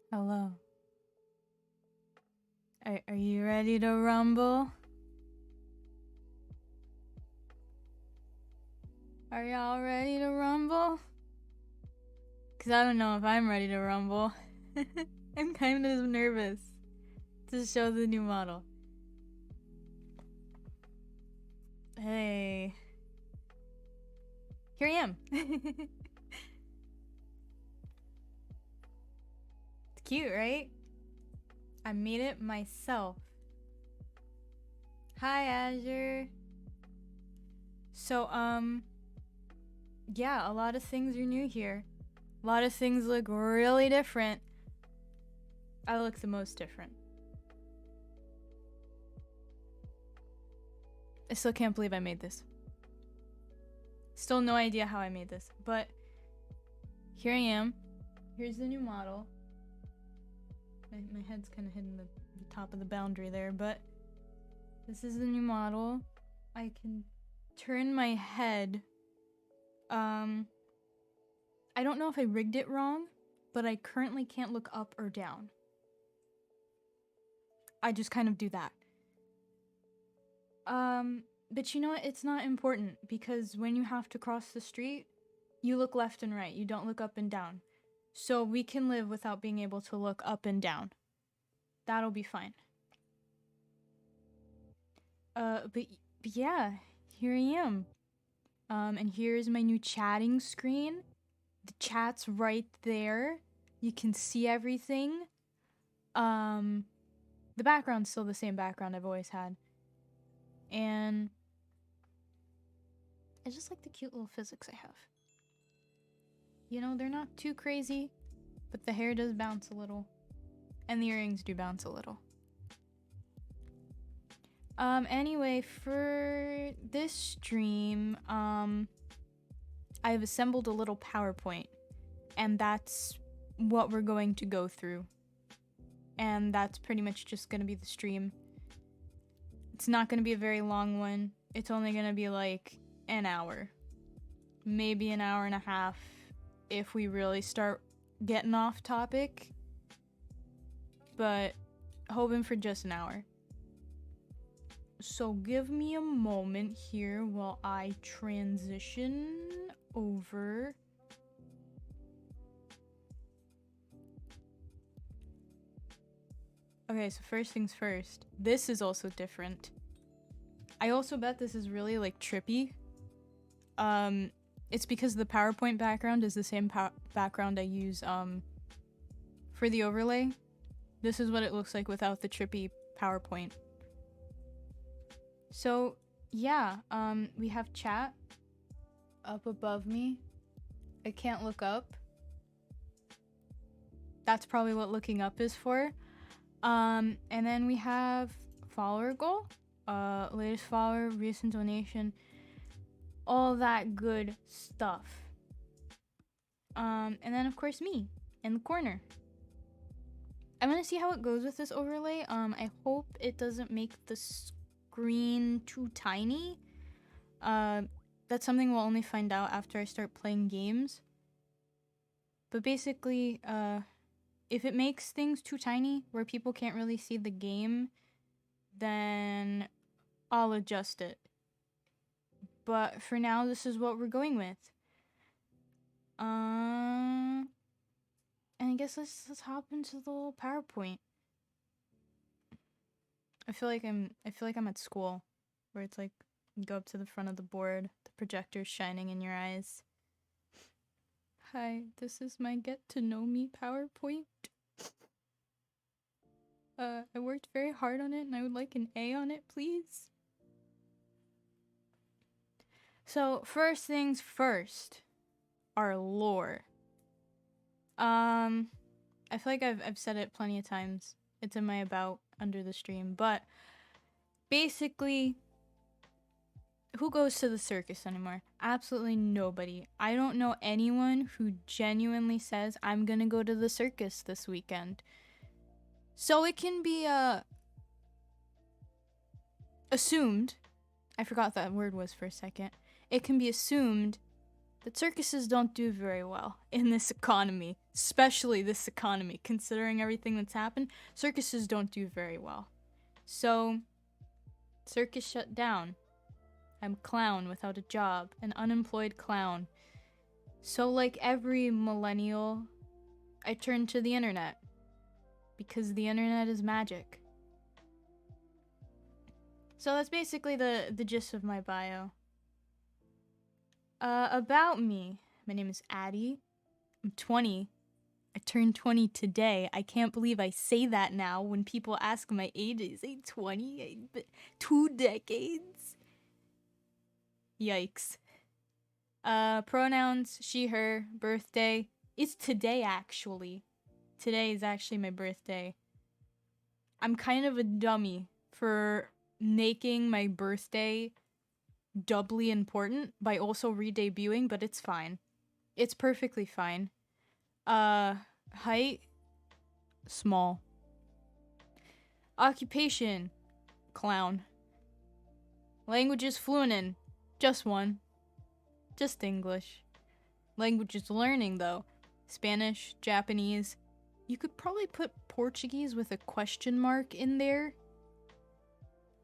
Hello. Are you ready to rumble? Are y'all ready to rumble? Cause I don't know if I'm ready to rumble. I'm kind of nervous to show the new model. Hey. Here I am. It's cute, right? I made it myself. Hi, Azure. So, yeah, a lot of things are new here. A lot of things look really different. I look the most different. I still can't believe I made this. Still no idea how I made this, but here I am. Here's the new model. My head's kind of hidden the top of the boundary there, but this is the new model. I can turn my head. I don't know if I rigged it wrong, but I currently can't look up or down. I just kind of do that. But you know what? It's not important, because when you have to cross the street, you look left and right. You don't look up and down. So we can live without being able to look up and down. That'll be fine. But yeah, here I am. And here's my new chatting screen. The chat's right there. You can see everything. The background's still the same background I've always had. And I just like the cute little physics I have. You know, they're not too crazy, but the hair does bounce a little. And the earrings do bounce a little. Anyway, for this stream, I've assembled a little PowerPoint, and that's what we're going to go through. And that's pretty much just gonna be the stream. It's not gonna be a very long one. It's only gonna be like an hour. Maybe an hour and a half if we really start getting off topic. But hoping for just an hour. So give me a moment here while I transition over. Okay, so first things first. This is also different. I also bet this is really like trippy. It's because the PowerPoint background is the same background I use for the overlay. This is what it looks like without the trippy PowerPoint. So, yeah, we have chat up above me. I can't look up. That's probably what looking up is for. And then we have follower goal, latest follower, recent donation, all that good stuff. And then of course me in the corner. I'm gonna see how it goes with this overlay. I hope it doesn't make the screen too tiny. That's something we'll only find out after I start playing games. But basically, if it makes things too tiny where people can't really see the game, then I'll adjust it. But for now, this is what we're going with. And I guess let's hop into the little PowerPoint. I feel like I'm at school, where it's like you go up to the front of the board, the projector's shining in your eyes. Hi, this is my get to know me PowerPoint. I worked very hard on it, and I would like an A on it, please. So first things first, our lore. I feel like I've said it plenty of times. It's in my about under the stream, but basically, who goes to the circus anymore? Absolutely nobody. I don't know anyone who genuinely says, I'm gonna go to the circus this weekend. So it can be assumed, I forgot what that word was for a second. It can be assumed that circuses don't do very well in this economy, especially this economy, considering everything that's happened. Circuses don't do very well. So, circus shut down. I'm a clown without a job, an unemployed clown. So like every millennial, I turned to the internet. Because the internet is magic. So that's basically the gist of my bio. About me. My name is Addie. I'm 20. I turned 20 today. I can't believe I say that now when people ask my age. I say 20? 2 decades? Yikes. Pronouns, she, her, birthday, It's today, actually. Today is actually my birthday. I'm kind of a dummy for making my birthday doubly important by also redebuting, but it's fine. It's perfectly fine. Height, small. Occupation, clown. Languages fluent in, just one. Just English. Languages learning, though. Spanish, Japanese. You could probably put Portuguese with a question mark in there.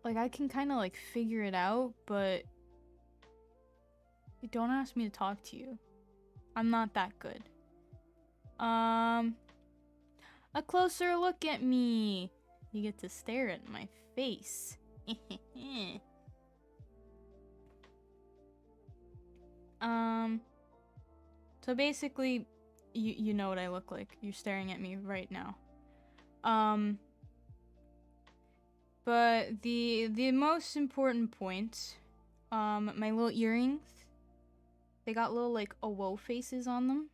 Like, I can kind of, like, figure it out, but don't ask me to talk to you. I'm not that good. A closer look at me. You get to stare at my face. So basically, you know what I look like. You're staring at me right now. But the most important point, my little earrings, they got little, like, whoa faces on them.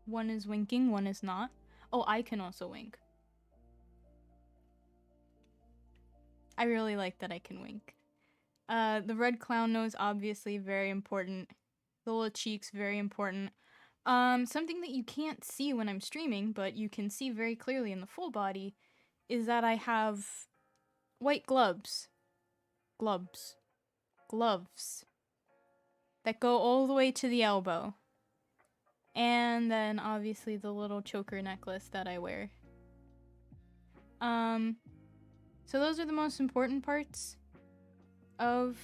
One is winking, one is not. Oh, I can also wink. I really like that I can wink. The red clown nose, obviously, very important. The little cheeks, very important. Something that you can't see when I'm streaming, but you can see very clearly in the full body, is that I have white gloves. Gloves. That go all the way to the elbow. And then, obviously, the little choker necklace that I wear. So those are the most important parts of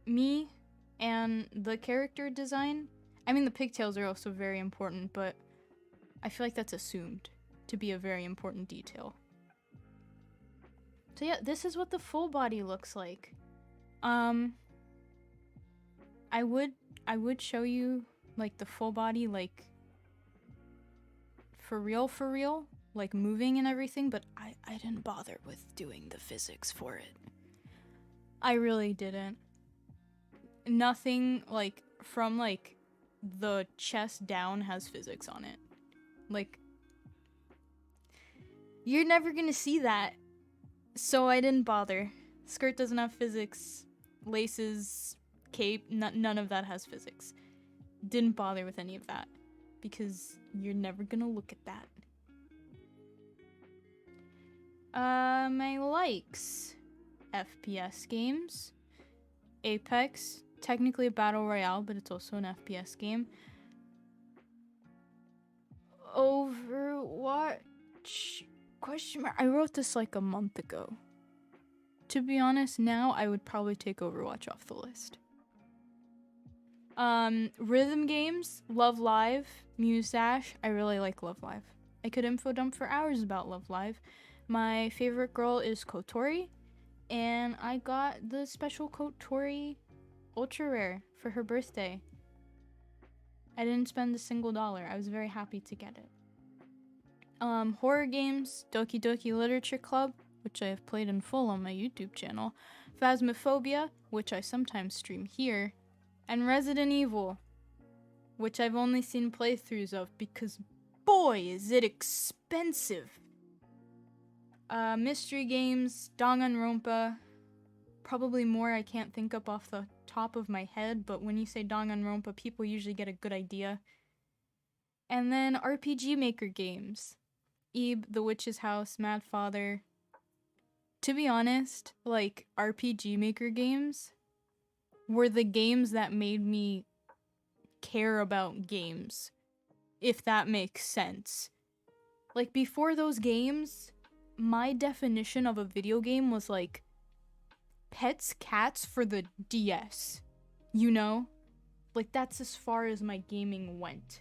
me and the character design. I mean, the pigtails are also very important, but I feel like that's assumed to be a very important detail. So yeah, this is what the full body looks like. I would show you, like, the full body, like, for real, like, moving and everything, but I didn't bother with doing the physics for it. I really didn't. Nothing, like, from, like, the chest down has physics on it. Like, you're never gonna see that. So I didn't bother. Skirt doesn't have physics. Laces, cape, none of that has physics. Didn't bother with any of that. Because you're never gonna look at that. My likes. FPS games. Apex. Technically a battle royale, but it's also an FPS game. Overwatch? Question mark. I wrote this like a month ago. To be honest, now I would probably take Overwatch off the list. Rhythm games, Love Live, Musash. I really like Love Live. I could info dump for hours about Love Live. My favorite girl is Kotori, and I got the special Kotori Ultra Rare for her birthday. I didn't spend a single dollar. I was very happy to get it. Horror games, Doki Doki Literature Club, which I have played in full on my YouTube channel, Phasmophobia, which I sometimes stream here, and Resident Evil, which I've only seen playthroughs of because, boy, is it expensive. Mystery games, Danganronpa, probably more I can't think up off the top of my head, but when you say Danganronpa, people usually get a good idea. And then RPG Maker games, Ib, The Witch's House, Mad Father. To be honest, like, RPG Maker games were the games that made me care about games, if that makes sense. Like, before those games, my definition of a video game was like Pets Cats for the DS, you know? Like, that's as far as my gaming went.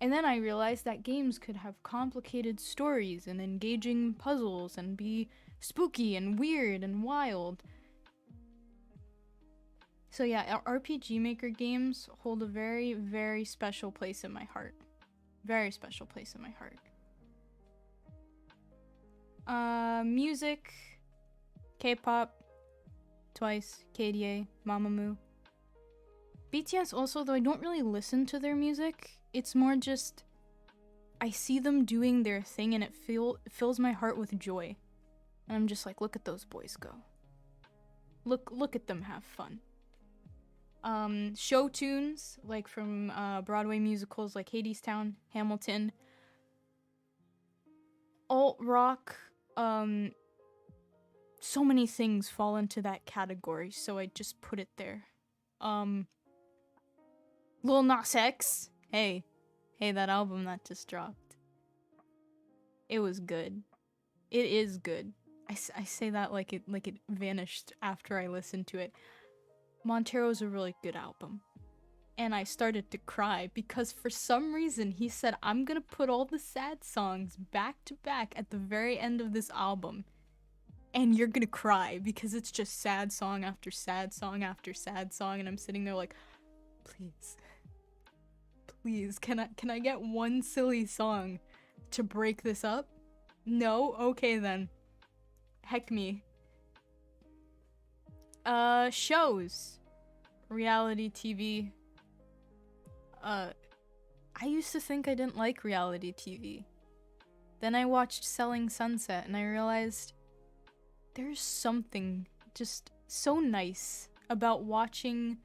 And then I realized that games could have complicated stories and engaging puzzles and be spooky and weird and wild. So yeah, RPG Maker games hold a very, very special place in my heart. Very special place in my heart. Music, K-pop, Twice, KDA, Mamamoo. BTS also, though I don't really listen to their music, It's more just I see them doing their thing and it fills my heart with joy. And I'm just like, look at those boys go. Look at them have fun. Show tunes, like from Broadway musicals like Hadestown, Hamilton, alt rock, so many things fall into that category, so I just put it there. Lil Nas X, hey, that album that just dropped. It was good. It is good. I say that like it vanished after I listened to it. Montero's a really good album. And I started to cry because for some reason he said, I'm gonna put all the sad songs back to back at the very end of this album. And you're gonna cry because it's just sad song after sad song after sad song. And I'm sitting there like, please, can I get one silly song to break this up? No? Okay then. Heck me. Shows. Reality TV. I used to think I didn't like reality TV. Then I watched Selling Sunset and I realized there's something just so nice about watching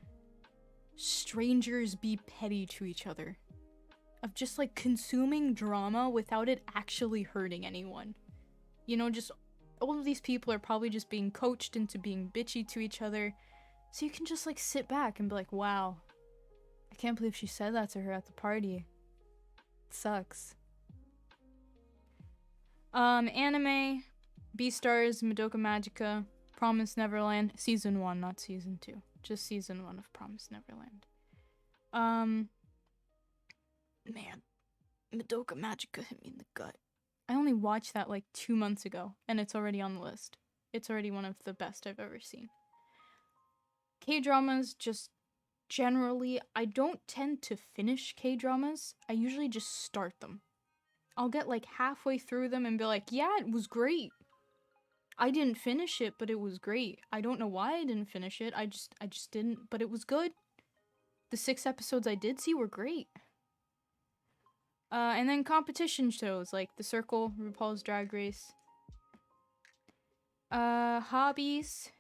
strangers be petty to each other. Of just like consuming drama without it actually hurting anyone. You know, just all of these people are probably just being coached into being bitchy to each other. So you can just like sit back and be like, wow, I can't believe she said that to her at the party. It sucks. Anime, Beastars, Madoka Magica, Promise Neverland, Season 1, not Season 2. Just Season 1 of Promise Neverland. Man, Madoka Magica hit me in the gut. I only watched that like 2 months ago, and it's already on the list. It's already one of the best I've ever seen. K-dramas, just generally, I don't tend to finish K-dramas. I usually just start them. I'll get like halfway through them and be like, yeah, it was great. I didn't finish it, but it was great. I don't know why I didn't finish it. I just didn't, but it was good. The 6 episodes I did see were great. And then competition shows like The Circle, RuPaul's Drag Race. Hobbies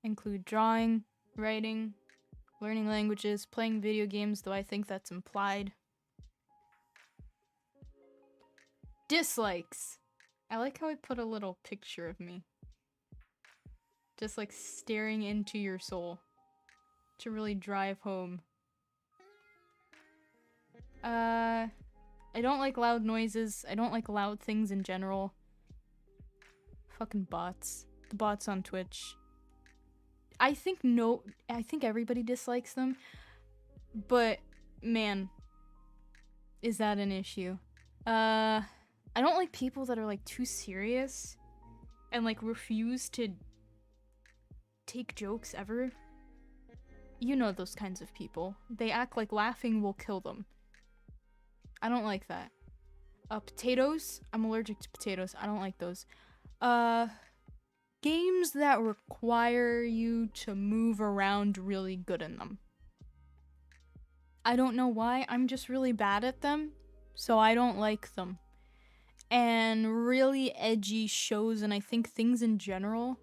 include drawing, writing, learning languages, playing video games, though I think that's implied. Dislikes. I like how I put a little picture of me. Just like staring into your soul. To really drive home. I don't like loud noises. I don't like loud things in general. Fucking bots. The bots on Twitch. I think everybody dislikes them. But, man. Is that an issue? I don't like people that are like too serious. And like refuse to take jokes ever. You know those kinds of people. They act like laughing will kill them. I don't like that. Potatoes. I'm allergic to potatoes. I don't like those. Games that require you to move around really good in them. I don't know why. I'm just really bad at them. So I don't like them. And really edgy shows and I think things in general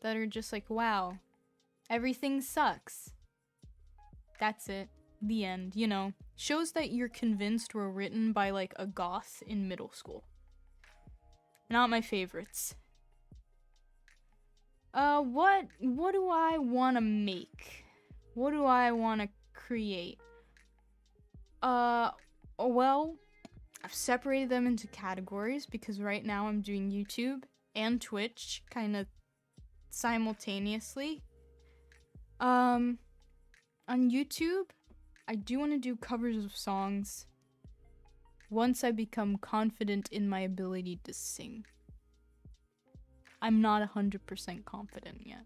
that are just like, wow, everything sucks. That's it. The end, you know. Shows that you're convinced were written by like a goth in middle school. Not my favorites. What do I want to make? What do I want to create? Well, I've separated them into categories because right now I'm doing YouTube and Twitch kind of simultaneously. On YouTube, I do want to do covers of songs once I become confident in my ability to sing. I'm not 100% confident yet.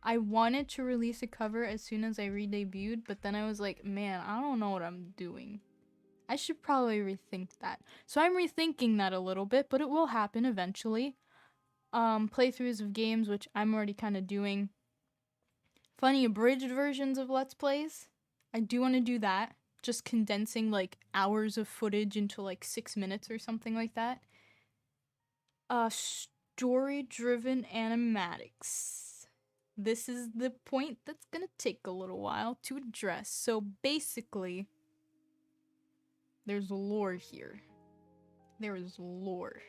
I wanted to release a cover as soon as I redebuted, but then I was like, man, I don't know what I'm doing. I should probably rethink that. So I'm rethinking that a little bit, but it will happen eventually. Playthroughs of games, which I'm already kind of doing. Funny abridged versions of Let's Plays. I do want to do that. just condensing like hours of footage into like 6 minutes or something like that. Story-driven animatics. This is the point that's gonna take a little while to address. So basically, there's lore here. There is lore.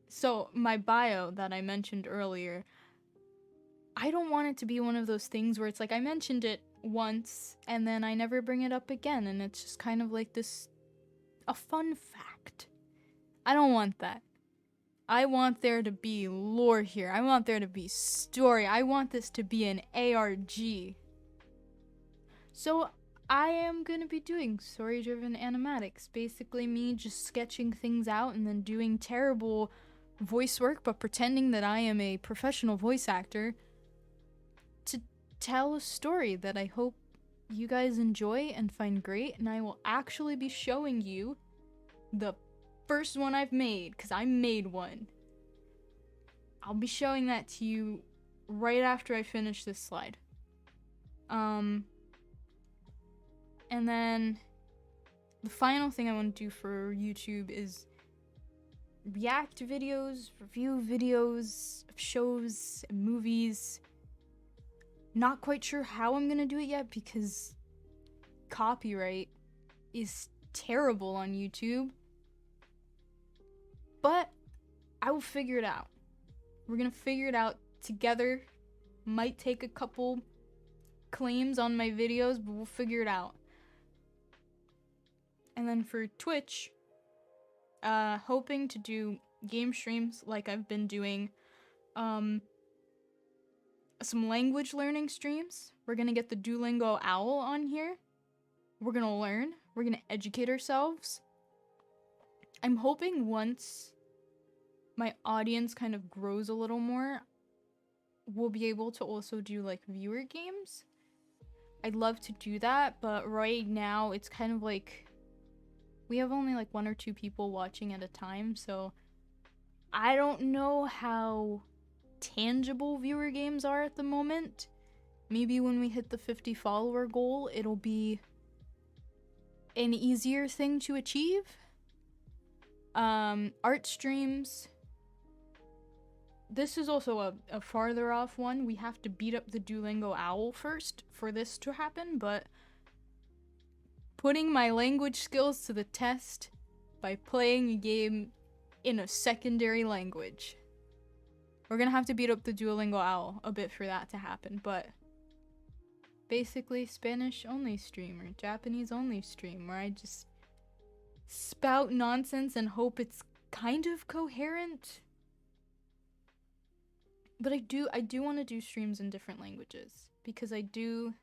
So my bio that I mentioned earlier, I don't want it to be one of those things where it's like I mentioned it once and then I never bring it up again and it's just kind of like a fun fact. I don't want that. I want there to be lore here. I want there to be story. I want this to be an ARG. So I am going to be doing story-driven animatics. Basically me just sketching things out and then doing terrible voice work, but pretending that I am a professional voice actor to tell a story that I hope you guys enjoy and find great. And I will actually be showing you the first one I've made, because I made one. I'll be showing that to you right after I finish this slide. And then the final thing I want to do for YouTube is react videos, review videos of shows and movies. Not quite sure how I'm gonna do it yet because copyright is terrible on YouTube. But I will figure it out. We're gonna figure it out together. Might take a couple claims on my videos, but we'll figure it out. And then for Twitch, hoping to do game streams like I've been doing. Some language learning streams. We're gonna get the Duolingo owl on here. We're gonna learn. We're gonna educate ourselves. I'm hoping once my audience kind of grows a little more, we'll be able to also do like viewer games. I'd love to do that, but right now it's kind of like we have only like 1 or 2 people watching at a time, so I don't know how tangible viewer games are at the moment. Maybe when we hit the 50 follower goal, it'll be an easier thing to achieve. Art streams. This is also a farther off one. We have to beat up the Duolingo owl first for this to happen, but putting my language skills to the test by playing a game in a secondary language. We're gonna have to beat up the Duolingo owl a bit for that to happen, but basically Spanish only stream or Japanese only stream where I just spout nonsense and hope it's kind of coherent. But I do want to do streams in different languages because I do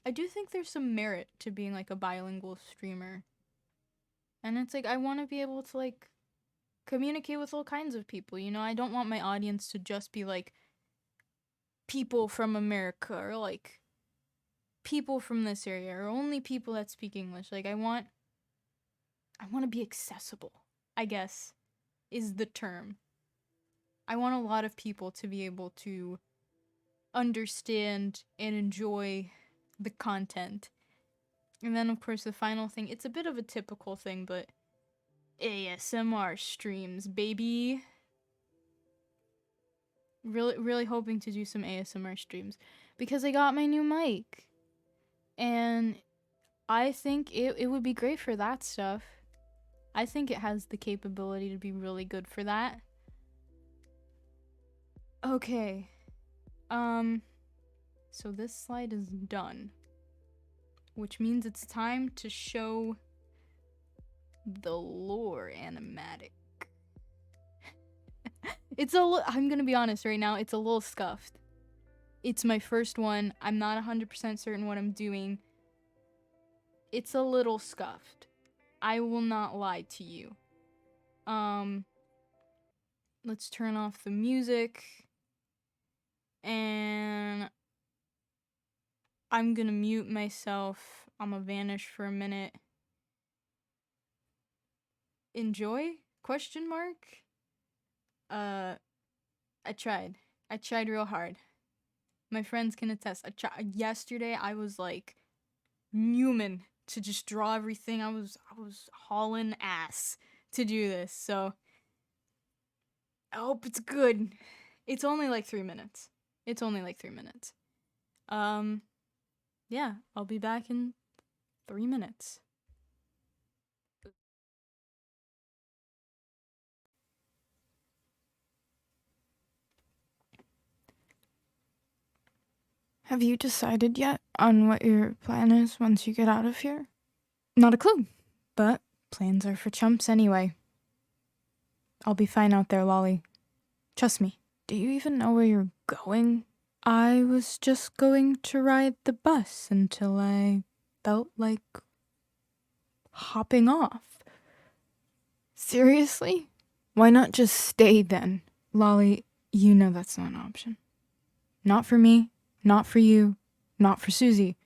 think there's some merit to being like a bilingual streamer. And it's like I want to be able to like communicate with all kinds of people, you know? I don't want my audience to just be like people from America or like people from this area or only people that speak English. Like I want to be accessible, I guess, is the term. I want a lot of people to be able to understand and enjoy the content. And then, of course, the final thing, it's a bit of a typical thing, but ASMR streams, baby. Really hoping to do some ASMR streams because I got my new mic. And I think it would be great for that stuff. I think it has the capability to be really good for that. Okay. So this slide is done. Which means it's time to show the lore animatic. I'm gonna be honest right now, it's a little scuffed. It's my first one. I'm not 100% certain what I'm doing. It's a little scuffed. I will not lie to you. Let's turn off the music. And I'm gonna mute myself. I'm gonna vanish for a minute. Enjoy? Question mark? I tried real hard. My friends can attest. Yesterday, I was like Newman to just draw everything. I was hauling ass to do this. So I hope it's good. It's only like 3 minutes. Yeah, I'll be back in 3 minutes. Have you decided yet on what your plan is once you get out of here? Not a clue, but plans are for chumps anyway. I'll be fine out there, Lolly. Trust me. Do you even know where you're going? I was just going to ride the bus until I felt like hopping off. Seriously? Why not just stay then? Lolly, you know that's not an option. Not for me, not for you, not for Susie.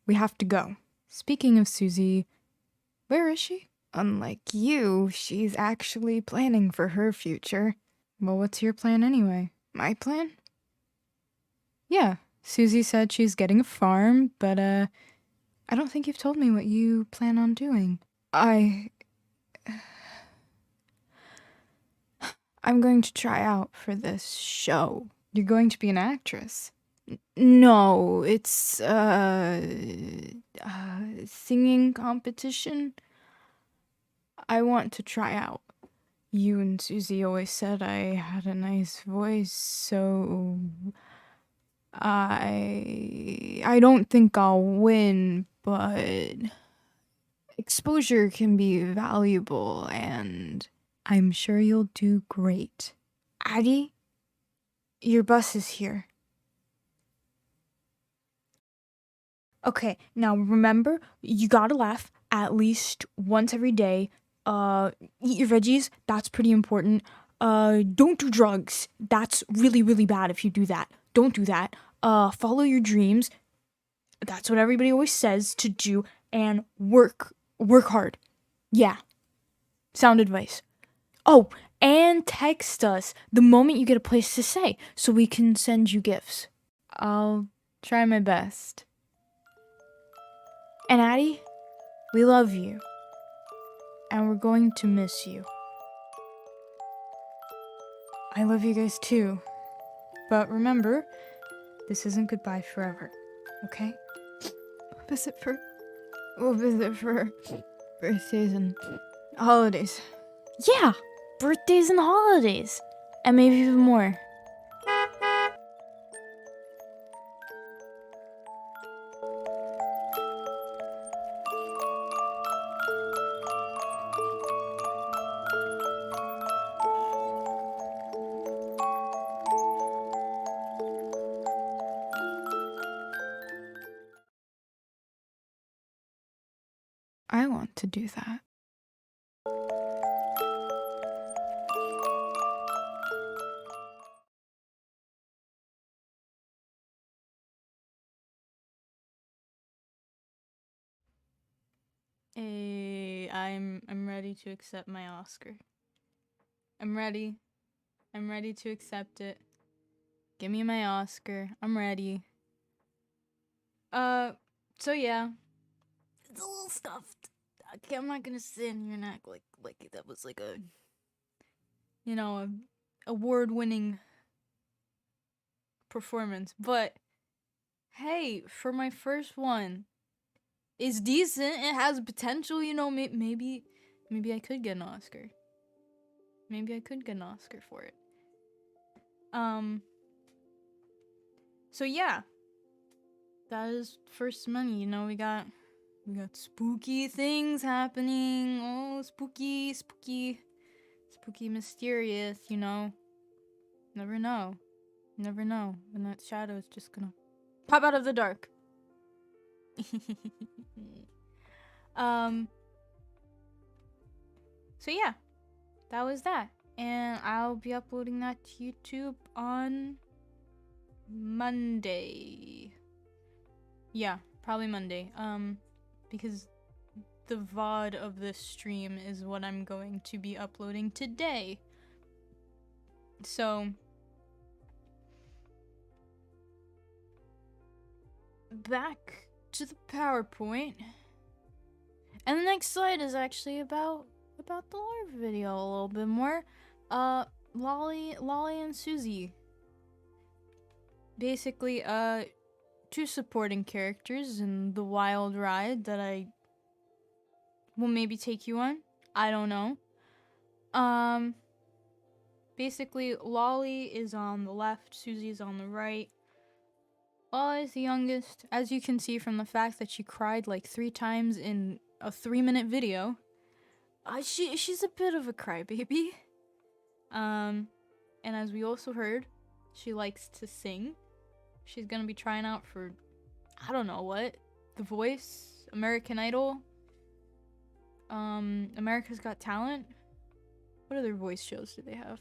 We have to go. Speaking of Susie, where is she? Unlike you, she's actually planning for her future. Well, what's your plan anyway? My plan? Yeah, Susie said she's getting a farm, but I don't think you've told me what you plan on doing. I'm going to try out for this show. You're going to be an actress. No, it's singing competition. I want to try out. You and Susie always said I had a nice voice, so I don't think I'll win, but exposure can be valuable, and I'm sure you'll do great. Addie, your bus is here. Okay, now remember, you gotta laugh at least once every day. Eat your veggies, that's pretty important. Don't do drugs. That's really, really bad if you do that. Don't do that. Follow your dreams. That's what everybody always says to do. And work hard. Yeah. Sound advice. Oh, and text us the moment you get a place to stay so we can send you gifts. I'll try my best. And Addie, we love you. And we're going to miss you. I love you guys too. But remember, this isn't goodbye forever. Okay? We'll visit for birthdays and holidays. Yeah! Birthdays and holidays. And maybe even more. I want to do that. Hey, I'm ready to accept my Oscar. I'm ready. I'm ready to accept it. Give me my Oscar. I'm ready. So yeah. It's a little stuffed. Okay, I'm not gonna sit in here and act like that was like a, you know, a award-winning performance. But hey, for my first one, it's decent. It has potential. You know, maybe I could get an Oscar. Maybe I could get an Oscar for it. So yeah, that is first money. You know, we got spooky things happening. Oh, spooky, mysterious. You know, never know when that shadow is just gonna pop out of the dark. So yeah, that was that. And I'll be uploading that to YouTube on Monday. Yeah, probably Monday. Because the VOD of this stream is what I'm going to be uploading today. So back to the PowerPoint. And the next slide is actually about the lore video a little bit more. Lolly and Susie. Basically, two supporting characters in the wild ride that I will maybe take you on. I don't know. Basically, Lolly is on the left, Susie is on the right. Lolly is the youngest, as you can see from the fact that she cried like 3 times in a 3-minute video. She's a bit of a crybaby. And as we also heard, she likes to sing. She's gonna be trying out for, I don't know what, The Voice, American Idol, America's Got Talent. What other voice shows do they have?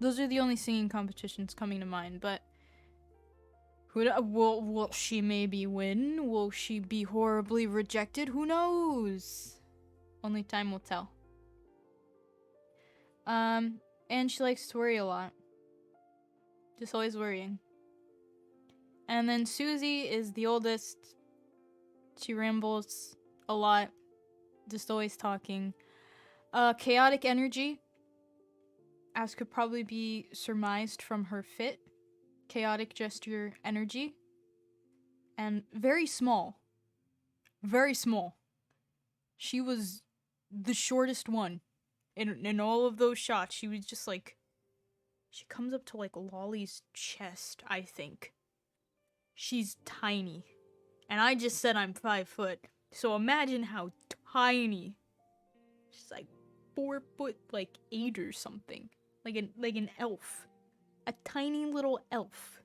Those are the only singing competitions coming to mind, but will she maybe win? Will she be horribly rejected? Who knows? Only time will tell. And she likes to worry a lot. Just always worrying. And then Susie is the oldest. She rambles a lot. Just always talking. Chaotic energy, as could probably be surmised from her fit. Chaotic gesture energy. And very small. Very small. She was the shortest one. In all of those shots, she was just like... She comes up to like Lolly's chest, I think. She's tiny. And I just said I'm 5 foot. So imagine how tiny. She's like 4 foot, like 8 or something. Like an elf. A tiny little elf.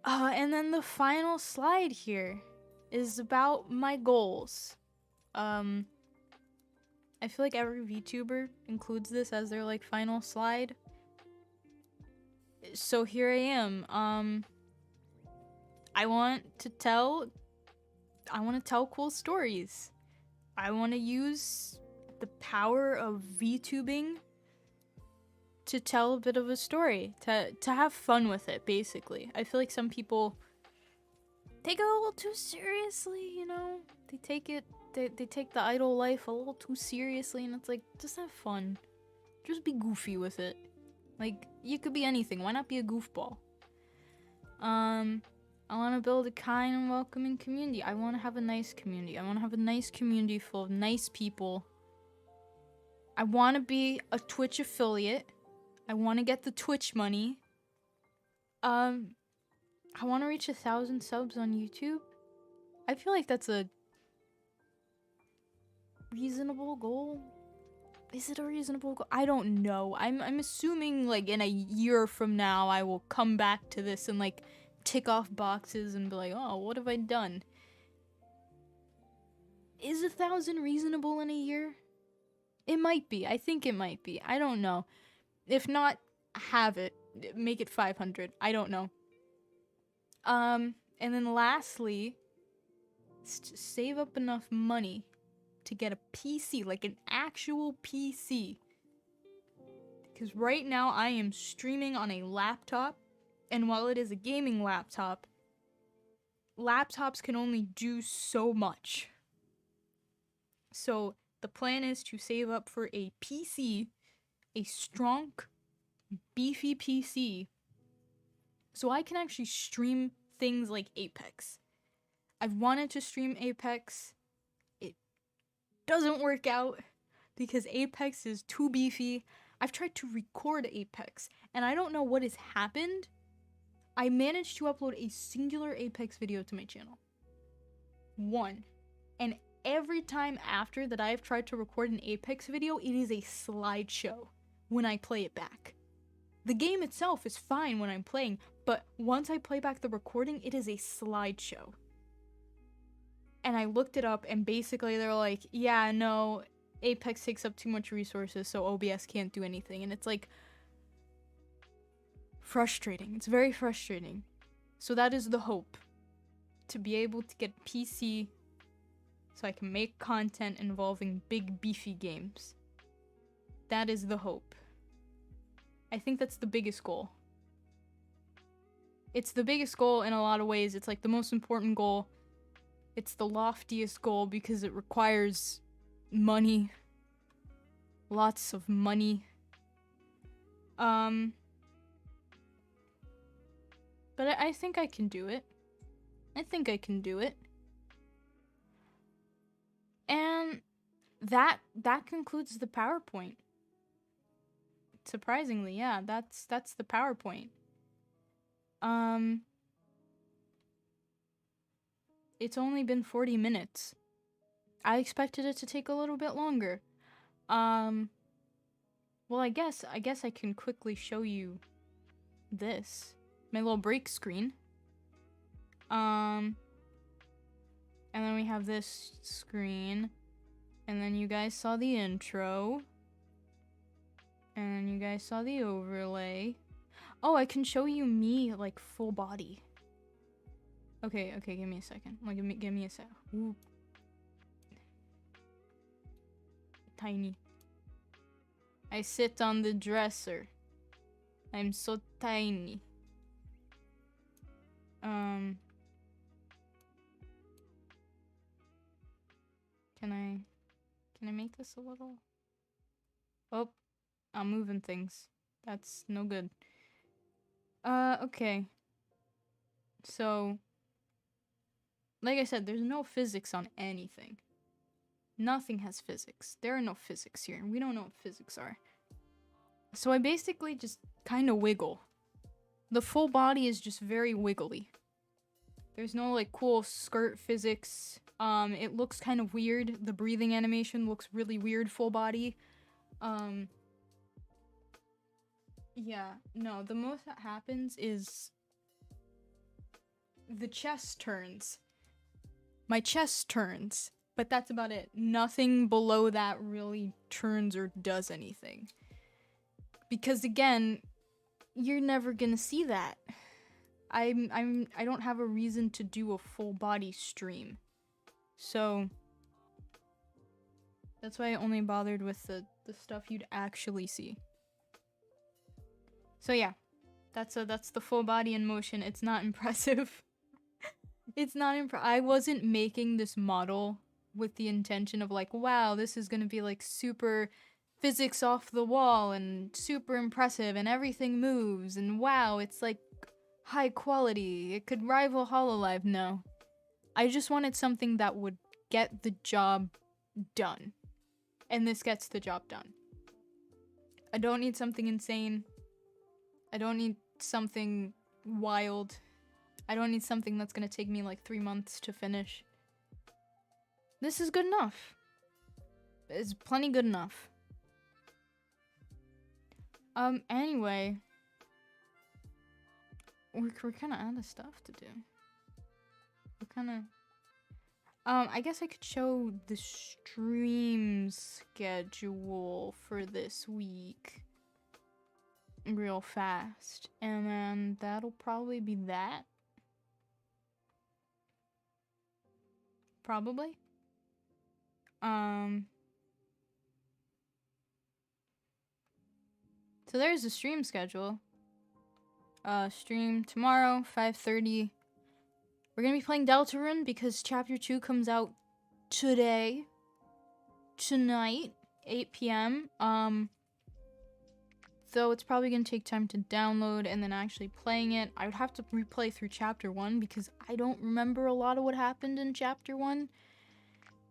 And then the final slide here is about my goals. I feel like every VTuber includes this as their like final slide. So here I am. I want to tell cool stories. I want to use the power of VTubing to tell a bit of a story, to have fun with it, basically. I feel like some people take it a little too seriously, you know? They take the idol life a little too seriously, and it's like, just have fun. Just be goofy with it. Like, you could be anything. Why not be a goofball? I want to build a kind and welcoming community. I want to have a nice community. I want to have a nice community full of nice people. I want to be a Twitch affiliate. I want to get the Twitch money. I want to reach 1,000 subs on YouTube. I feel like that's a reasonable goal. Is it a reasonable goal? I don't know. I'm assuming like in a year from now I will come back to this and like tick off boxes and be like, oh, what have I done? Is 1,000 reasonable in a year? It might be. I think it might be. I don't know. If not, have it. Make it 500. I don't know. And then lastly, save up enough money to get a PC, like an actual PC. Because right now I am streaming on a laptop, and while it is a gaming laptop, laptops can only do so much. So the plan is to save up for a PC, a strong, beefy PC, so I can actually stream things like Apex. I've wanted to stream Apex. It doesn't work out because Apex is too beefy. I've tried to record Apex, and I don't know what has happened. I managed to upload a singular Apex video to my channel. 1. And every time after that I've tried to record an Apex video, it is a slideshow when I play it back. The game itself is fine when I'm playing, but once I play back the recording, it is a slideshow. And I looked it up, and basically they're like, yeah, no, Apex takes up too much resources, so OBS can't do anything. And it's like, frustrating. It's very frustrating. So that is the hope. To be able to get a PC so I can make content involving big beefy games. That is the hope. I think that's the biggest goal. It's the biggest goal in a lot of ways. It's like the most important goal. It's the loftiest goal because it requires money. Lots of money. But I think I can do it. I think I can do it. And that concludes the PowerPoint. Surprisingly, yeah, that's the PowerPoint. It's only been 40 minutes. I expected it to take a little bit longer. Well, I guess I can quickly show you this. My little break screen. And then we have this screen. And then you guys saw the intro. And then you guys saw the overlay. Oh, I can show you me, like, full body. Okay, give me a second. Like, give me a sec. Ooh. Tiny. I sit on the dresser. I'm so tiny. Can I make this a little? Oh, I'm moving things. That's no good. Okay. So, like I said, there's no physics on anything. Nothing has physics. There are no physics here. We don't know what physics are. So I basically just kind of wiggle. The full body is just very wiggly. There's no, like, cool skirt physics. It looks kind of weird. The breathing animation looks really weird full body. Yeah, no, the most that happens is the chest turns. My chest turns, but that's about it. Nothing below that really turns or does anything. Because again, you're never gonna see that. I don't have a reason to do a full body stream. So that's why I only bothered with the stuff you'd actually see. So yeah, that's the full body in motion. It's not impressive. It's not I wasn't making this model with the intention of like, wow, this is gonna be like super physics off the wall and super impressive and everything moves and wow, it's like high quality. It could rival Hololive. No. I just wanted something that would get the job done. And this gets the job done. I don't need something insane. I don't need something wild. I don't need something that's gonna take me like 3 months to finish. This is good enough. It's plenty good enough. Anyway. We're kind of out of stuff to do. We're kind of... I guess I could show the stream schedule for this week real fast. And then that'll probably be that. Probably. So there's the stream schedule. Stream tomorrow, 5:30. We're gonna be playing Deltarune because Chapter 2 comes out today. Tonight, 8 p.m. Though it's probably gonna take time to download and then actually playing it. I would have to replay through Chapter 1 because I don't remember a lot of what happened in Chapter 1.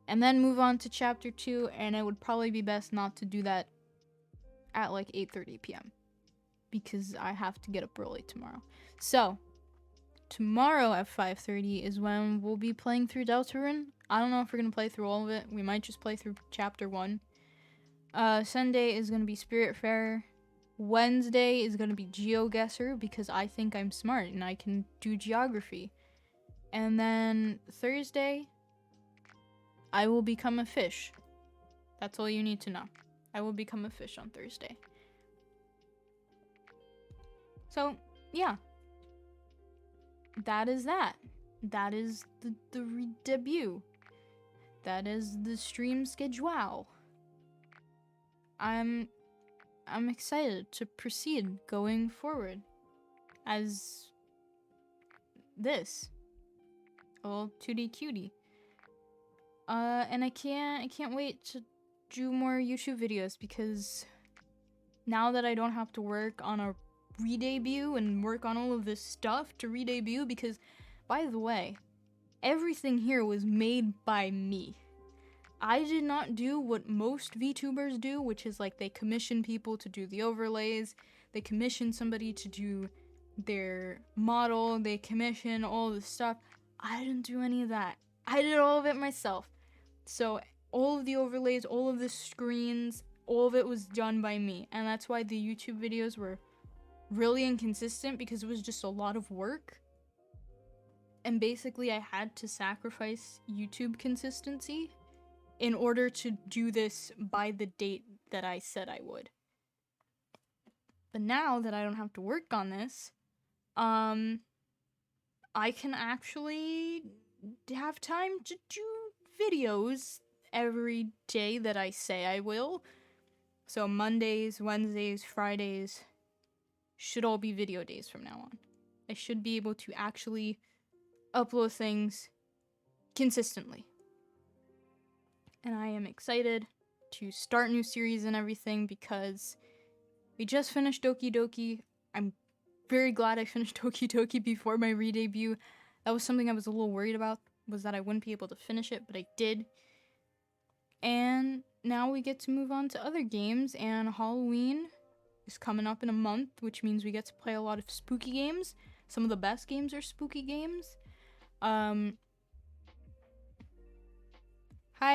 And then move on to Chapter 2, and it would probably be best not to do that at like 8:30 p.m. because I have to get up early tomorrow. So, tomorrow at 5:30 is when we'll be playing through Deltarune. I don't know if we're going to play through all of it. We might just play through Chapter 1. Sunday is going to be Spiritfarer. Wednesday is going to be GeoGuessr because I think I'm smart and I can do geography. And then Thursday, I will become a fish. That's all you need to know. I will become a fish on Thursday. So, yeah. That is that. That is the Redebut. That is the stream schedule. I'm excited to proceed going forward as this. A little 2D cutie. And I can't wait to do more YouTube videos because now that I don't have to work on a re-debut and work on all of this stuff to re-debut, because, by the way, everything here was made by me. I did not do what most VTubers do, which is like they commission people to do the overlays, they commission somebody to do their model, they commission all this stuff. I didn't do any of that. I did all of it myself. So all of the overlays, all of the screens, all of it was done by me. And that's why the YouTube videos were really inconsistent, because it was just a lot of work. And basically I had to sacrifice YouTube consistency in order to do this by the date that I said I would. But now that I don't have to work on this, I can actually have time to do videos every day that I say I will. So Mondays, Wednesdays, Fridays should all be video days from now on. I should be able to actually upload things consistently. And I am excited to start new series and everything because we just finished Doki Doki. I'm very glad I finished Doki Doki before my re-debut. That was something I was a little worried about, was that I wouldn't be able to finish it, but I did. And now we get to move on to other games, and Halloween is coming up in a month, which means we get to play a lot of spooky games. Some of the best games are spooky games. Hi,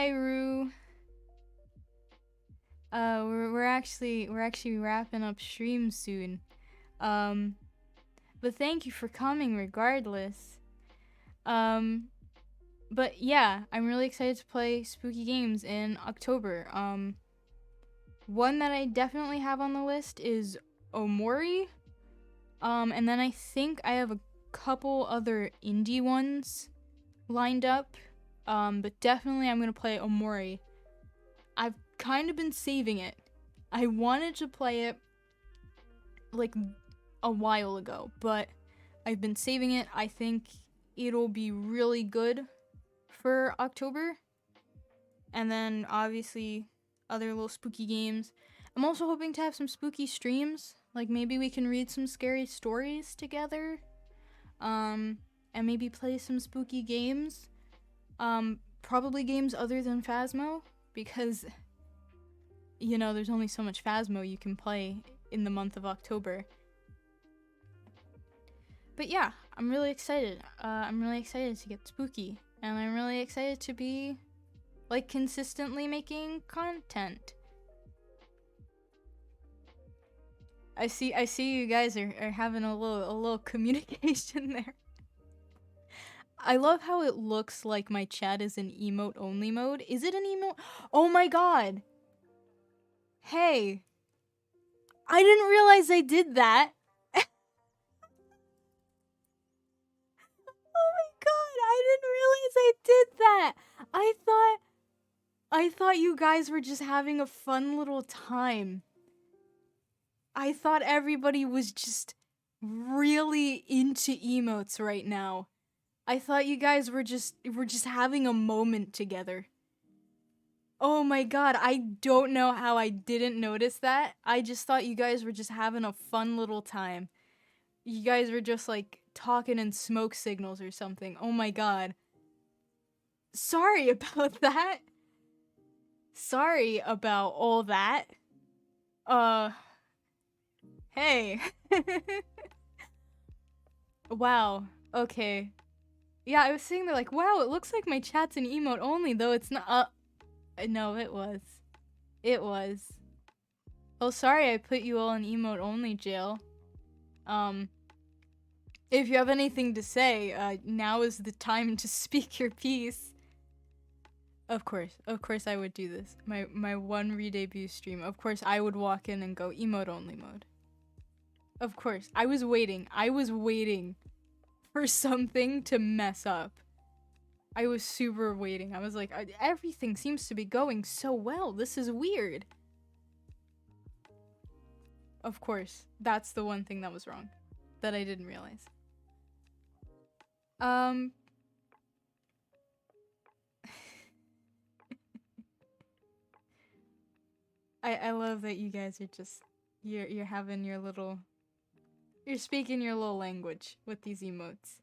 Rue. We're actually wrapping up stream soon. But thank you for coming regardless. But yeah, I'm really excited to play spooky games in October. One that I definitely have on the list is Omori. And then I think I have a couple other indie ones lined up. But definitely I'm gonna play Omori. I've kind of been saving it. I wanted to play it like a while ago, but I've been saving it. I think it'll be really good for October. And then obviously other little spooky games. I'm also hoping to have some spooky streams. Like maybe we can read some scary stories together. And maybe play some spooky games. Probably games other than Phasmo, because, you know, there's only so much Phasmo you can play in the month of October. But yeah, I'm really excited. I'm really excited to get spooky, and I'm really excited to be, like, consistently making content. I see you guys are having a little communication there. I love how it looks like my chat is in emote only mode. Is it an emote? Oh my god. Hey. I didn't realize I did that. Oh my god, I didn't realize I did that. I thought you guys were just having a fun little time. I thought everybody was just really into emotes right now. I thought you guys were just having a moment together. Oh my god, I don't know how I didn't notice that. I just thought you guys were just having a fun little time. You guys were just like talking in smoke signals or something. Oh my god. Sorry about that. Sorry about all that. Hey. Wow. Okay. Yeah, I was sitting there like, wow, it looks like my chat's in emote only, though it's not. No, it was. It was. Oh, sorry I put you all in emote only jail. If you have anything to say, now is the time to speak your piece. Of course I would do this. My one re-debut stream. Of course I would walk in and go emote only mode. Of course. I was waiting for something to mess up. I was super waiting. I was like, everything seems to be going so well. This is weird. of course. That's the one thing that was wrong. That I didn't realize. I love that you guys are just you're having your little you're speaking your little language with these emotes.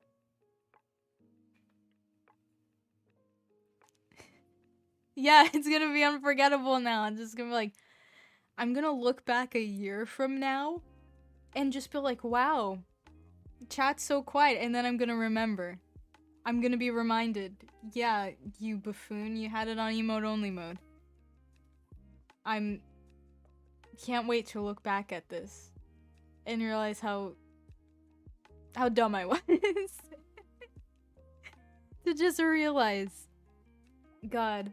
Yeah, it's gonna be unforgettable now. I'm just gonna be like, I'm gonna look back a year from now and just be like, wow, chat's so quiet, and then I'm gonna remember. I'm gonna be reminded, yeah, you buffoon, you had it on emote only mode. Can't wait to look back at this and realize how dumb I was. To just realize, God.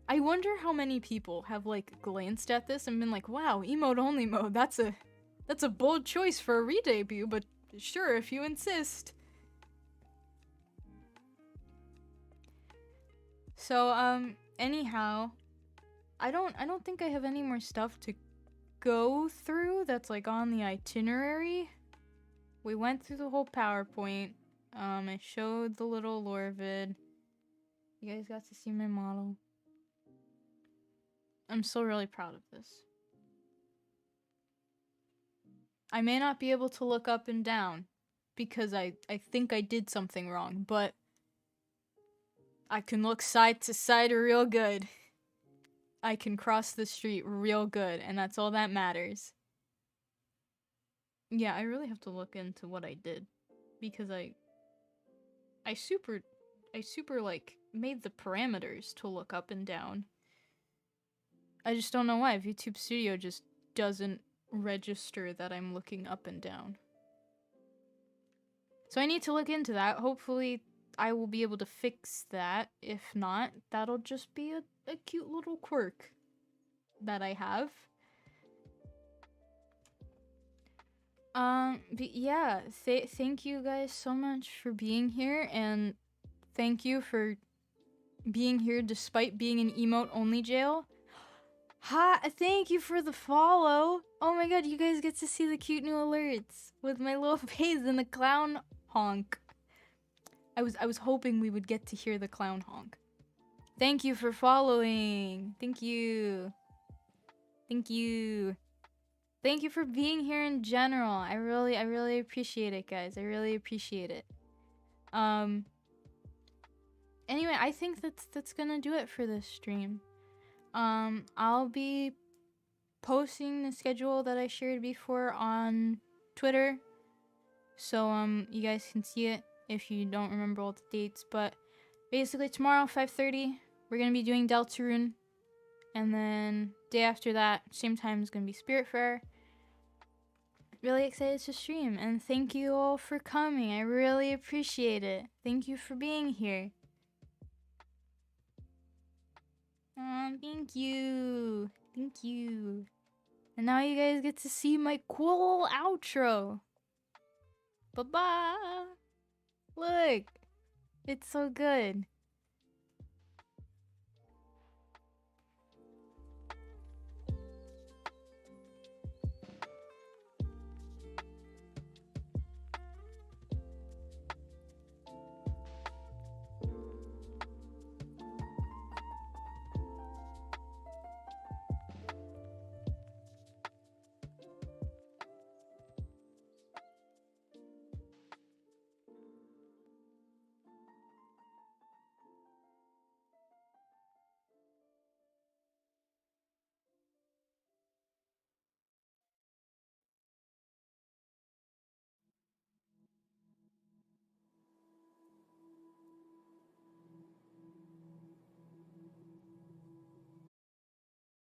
I wonder how many people have like glanced at this and been like, wow, emote only mode, that's a bold choice for a redebut, but sure, if you insist. So, anyhow, I don't think I have any more stuff to go through that's like on the itinerary. We went through the whole PowerPoint. I showed the little lore vid. You guys got to see my model. I'm still really proud of this. I may not be able to look up and down because I think I did something wrong, but I can look side to side real good. I can cross the street real good, and that's all that matters. Yeah, I really have to look into what I did because I super like made the parameters to look up and down. I just don't know why. YouTube Studio just doesn't register that I'm looking up and down. So I need to look into that. Hopefully I will be able to fix that. If not, that'll just be a cute little quirk that I have. But yeah, thank you guys so much for being here, and thank you for being here despite being in emote only jail. Hi, thank you for the follow. Oh my god, you guys get to see the cute new alerts with my little face and the clown honk. I was hoping we would get to hear the clown honk. Thank you for following. Thank you. Thank you. Thank you for being here in general. I really appreciate it, guys. I really appreciate it. Anyway, I think that's gonna do it for this stream. I'll be posting the schedule that I shared before on Twitter, so you guys can see it if you don't remember all the dates. But basically tomorrow 5:30 we're gonna be doing Deltarune, and then day after that same time is gonna be Spirit Fair. Really excited to stream, and thank you all for coming. I really appreciate it. Thank you for being here. Thank you. Thank you. And now you guys get to see my cool outro. Bye-bye. Look. It's so good.